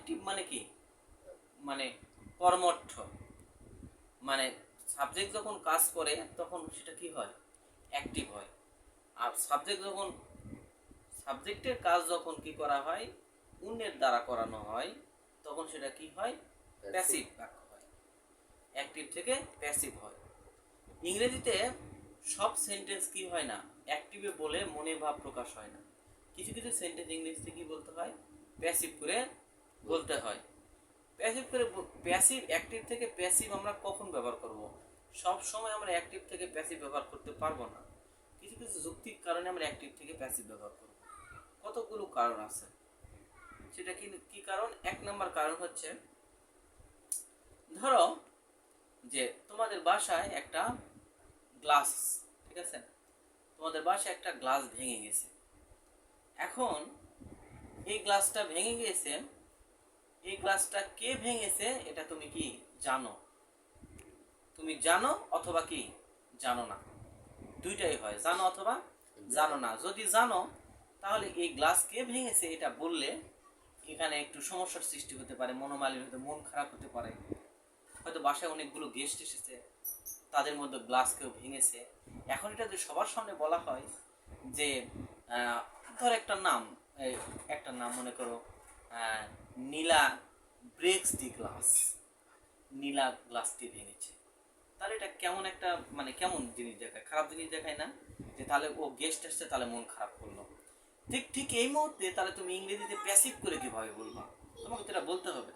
Active মানে কি, মানে কর্মঠ, মানে সাবজেক্ট যখন কাজ করে তখন সেটা কি হয়, অ্যাক্টিভ হয়। আর সাবজেক্টের কাজ যখন কি করা হয়, অন্যের দ্বারা করানো হয়, তখন সেটা কি হয়, প্যাসিভ বাক্য হয়। অ্যাক্টিভ থেকে প্যাসিভ হয়। ইংরেজিতে সব সেন্টেন্স কি হয় না, অ্যাক্টিভে বলে মনে ভাব প্রকাশ হয় না। কিছু কিছু সেন্টেন্স ইংরেজিতে কি বলতে হয়, প্যাসিভ করে বলতে হয়। প্যাসিভ অ্যাক্টিভ থেকে প্যাসিভ আমরা কখন ব্যবহার করব? সব সময় আমরা অ্যাক্টিভ থেকে প্যাসিভ ব্যবহার করতে পারবো না। কিছু কিছু যৌক্তিক কারণে আমরা অ্যাক্টিভ থেকে প্যাসিভ ব্যবহার করব। কতগুলো কারণ আছে। সেটা কি কারণ? এক নম্বর কারণ হচ্ছে, ধরো যে তোমাদের বাসায় একটা গ্লাস, ঠিক আছে, তোমাদের বাসায় একটা গ্লাস ভেঙে গেছে। এখন এই গ্লাসটা ভেঙে গেছে, এই গ্লাসটা কে ভেঙেছে এটা তুমি কি জানো? তুমি জানো অথবা কি জানো না, দুইটাই হয়, জানো অথবা জানো না। যদি জানো তাহলে এই গ্লাস কে ভেঙেছে এটা বললে এখানে একটু সমস্যার সৃষ্টি হতে পারে, মনোমালিন্য হতে, মন খারাপ হতে পারে। হয়তো বাসায় অনেকগুলো গেস্ট এসেছে, তাদের মধ্যে গ্লাস কেউ ভেঙেছে। এখন এটা যদি সবার সামনে বলা হয় যে ধর একটা নাম মনে করো, নীলা ব্রেক্স দি গ্লাস, নীলা গ্লাসটি ভেঙেছে, তাহলে এটা কেমন একটা, মানে কেমন জিনিস দেখায়, খারাপ জিনিস দেখায় না? যে তাহলে ও গেস্ট আসছে, তাহলে মন খারাপ করলো। ঠিক এই মুহূর্তে তাহলে তুমি ইংরেজিতে প্যাসিভ করে কিভাবে বলবা? তোমাকে তো এটা বলতে হবে।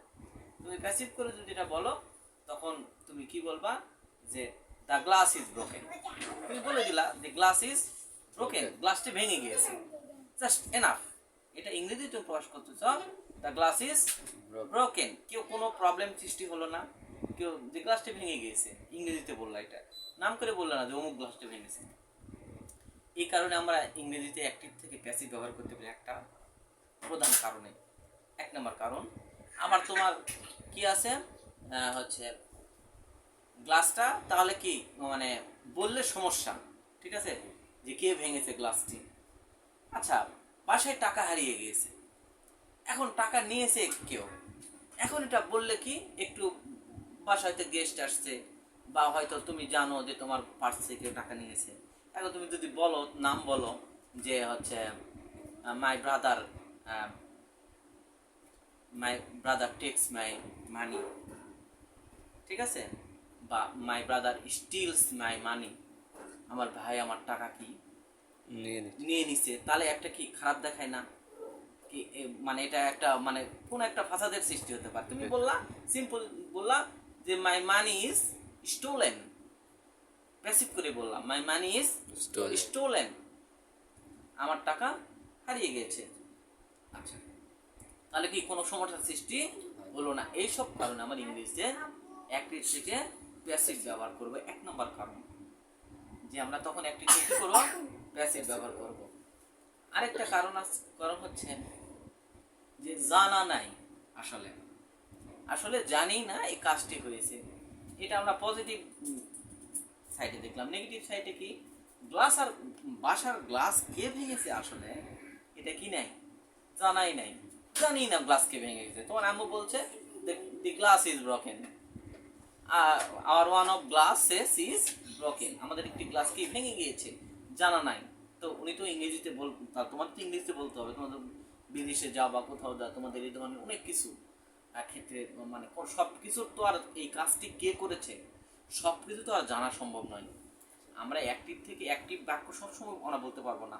তুমি প্যাসিভ করে যদি এটা বলো, তখন তুমি কি বলবা, যে দ্য গ্লাস ইজ ব্রোকেন। তুমি বলে দিলা দ্য গ্লাস ইজ ব্রোকেন, গ্লাসটি ভেঙে গিয়েছে, জাস্ট এনাফ। এটা ইংরেজি তুমি প্রকাশ করতে চাও, দ্য গ্লাস ইজ ব্রোকেন। কেউ কোনো প্রবলেম সৃষ্টি হলো না, কেউ যে গ্লাসটি ভেঙে গিয়েছে ইংরেজিতে বললা, এটা নাম করে বললো না যে অমুক গ্লাসটি ভেঙেছে। এই কারণে আমরা ইংরেজিতে অ্যাক্টিভ থেকে প্যাসিভ ব্যবহার করতে পারি, একটা প্রধান কারণে, এক নম্বর কারণ। আবার তোমার কি আছে, হচ্ছে গ্লাসটা তাহলে কি, মানে বললে সমস্যা, ঠিক আছে, যে কে ভেঙেছে গ্লাসটি। আচ্ছা, বাসায় টাকা হারিয়ে গিয়েছে, এখন টাকা নিয়েছে কেউ, এখন এটা বললে কি, একটু বাসায়তে গেস্ট আসছে, বা হয়তো তুমি জানো যে তোমার পার্স থেকে টাকা নিয়েছে। এখন তুমি যদি বলো, নাম বলো যে হচ্ছে মাই ব্রাদার টেক্স মাই মানি, ঠিক আছে, বা মাই ব্রাদার স্টিলস মাই মানি, আমার ভাই আমার টাকা কি নিয়ে নিছে, তাহলে একটা কি খারাপ দেখায় না? কি মানে এটা একটা, মানে কোন একটা ফাসাদের সৃষ্টি হতে পারে। তুমি বললা, সিম্পল বললা যে মাই মানি ইজ স্টোলেন, প্যাসিভ করে বললাম মাই মানি ইজ স্টোলেন, আমার টাকা হারিয়ে গেছে। আচ্ছা, তাহলে কি কোনো সমস্যার সৃষ্টি হলো না? এইসব কারণে আমার ইংরেজিতে অ্যাক্টিভ থেকে প্যাসিভ ব্যবহার করবো, এক নম্বর কারণ, যে আমরা তখন অ্যাক্টিভ থেকে কি করবো, প্যাসিভ ব্যবহার করব। আরেকটা কারণ হচ্ছে যে জানা নাই, আসলে জানি না এই কাজটি হয়েছে। এটা আমরা পজিটিভ সাইডে দেখলাম। নেগেটিভ সাইডে কি, বাসার গ্লাস কে ভেঙেছে, আসলে এটা কি নাই, জানাই নাই, জানি না গ্লাস কে ভেঙে গেছে। তোমার আম্মু বলছে দি গ্লাস ইজ ব্রোকেন, আর one of glasses is broken, আমাদের একটি গ্লাস কি ভেঙে গিয়েছে, জানা নাই। তো উনি তো ইংরেজিতে তোমার তো ইংরেজিতে বলতে হবে, তোমাদের বিদেশে যাও বা কোথাও যাও, তোমাদের এই ধরনের অনেক কিছু ক্ষেত্রে, মানে সব কিছুর তো আর এই কাজটি কে করেছে সব কিছু তো আর জানা সম্ভব নয়। আমরা অ্যাক্টিভ বাক্য সবসময় আমরা বলতে পারবো না।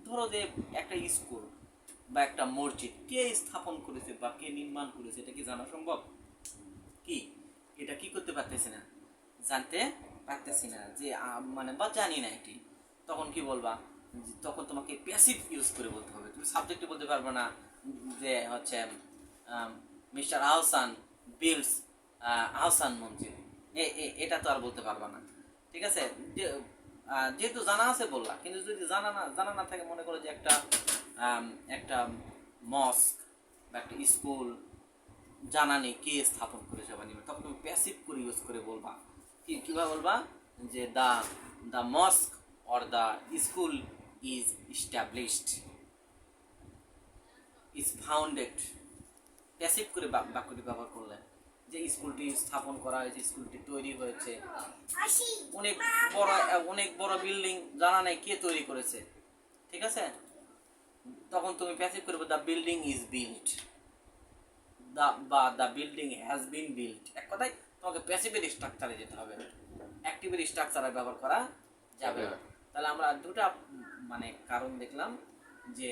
ধরো যে একটা স্কুল বা একটা মসজিদ কে স্থাপন করেছে বা কে নির্মাণ করেছে, এটা কি জানা সম্ভব? কি এটা কি করতে পারতেছি না, জানতে পারতেছি না, যে মানে বা জানি না এটি। তখন কি বলবা, তখন তোমাকে প্যাসিভ ইউজ করে বলতে হবে। তুমি সাবজেক্টে বলতে পারবে না যে হচ্ছে মিস্টার আহসান বিল্ডস আহসান মঞ্জিল, এটা তো আর বলতে পারবা না, ঠিক আছে। যেহেতু জানা আছে বললা, কিন্তু যদি জানা না থাকে, মনে করো যে একটা মস্ক বা একটা স্কুল জানা নেই কে স্থাপন করেছে বা নির্মাণ, তখন তুমি প্যাসিভ করে ইউজ করে বলবা। কিভাবে বলবা, যে the mosque or the school is established, is founded, passive করে বাক্যটি ব্যবহার করলেন, যে স্কুলটি স্থাপন করা হয়েছে, স্কুলটি তৈরি হয়েছে, অনেক বড় বিল্ডিং, জানা নাই কে তৈরি করেছে, ঠিক আছে? তখন তুমি প্যাসিভ করবে the building is built, the building has been built. এক কথায় তোমাকে প্যাসিভের স্ট্রাকচারে যেতে হবে, অ্যাক্টিভের স্ট্রাকচারে ব্যবহার করা যাবে না। তাহলে আমরা দুটা মানে কারণ দেখলাম, যে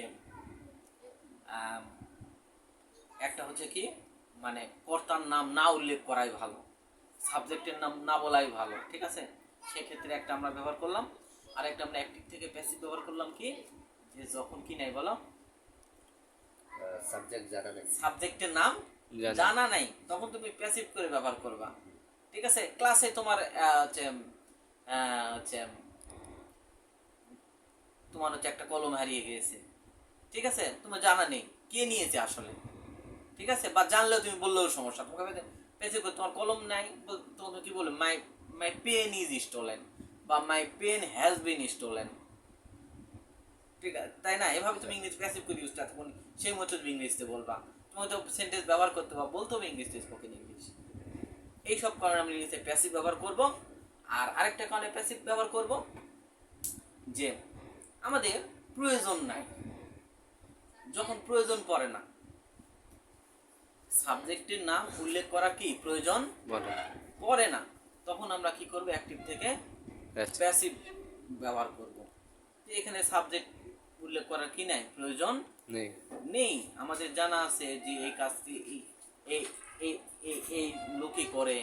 একটা হচ্ছে কি মানে কর্তার নাম না উল্লেখ করাই ভালো, সাবজেক্টের নাম না বলাই ভালো, ঠিক আছে? সেক্ষেত্রে একটা আমরা ব্যবহার করলাম। আর একটা আমরা অ্যাক্টিভ থেকে প্যাসিভ ব্যবহার করলাম কি, যে যখন কি নাই বলো, সাবজেক্টের নাম জানা নাই, তখন তুমি প্যাসিভ করে ব্যবহার করবা, ঠিক আছে? ক্লাসে তোমার তোমার হচ্ছে একটা কলম হারিয়ে গিয়েছে, ঠিক আছে? তোমার জানা নেই কে নিয়েছে আসলে, ঠিক আছে? বা জানলেও তুমি বললেও সমস্যা, তোমাকে প্যাসিভ করে তোমার কলম নাই, তুমি কি বলবে মাই পেন ইজ স্টোলেন বা my pen has been stolen, ঠিক আছে? তাই না? এভাবে তুমি ইংলিশ প্যাসিভ করে ইউজটা তখন সেই মতো তুমি ইংলিশতে বলবা, তুমি তো সেন্টেন্স ব্যবহার করতে বা বলতে হবে ইংলিশে, স্পোকেন ইংলিশ। এইসব কারণে আমরা ইংলিশে প্যাসিভ ব্যবহার করব। আর আরেকটা কারণে প্যাসিভ ব্যবহার করব, যে আমাদের প্রয়োজন নাই, যখন প্রয়োজন পড়ে না, সাবজেক্টের নাম উল্লেখ করা কি প্রয়োজন পড়ে না, তখন আমরা কি করব, অ্যাক্টিভ থেকে প্যাসিভ ব্যবহার করব। এখানে সাবজেক্ট উল্লেখ করার কি নাই, প্রয়োজন নেই। আমাদের জানা আছে যে এই কাজটি এই লোকই করে,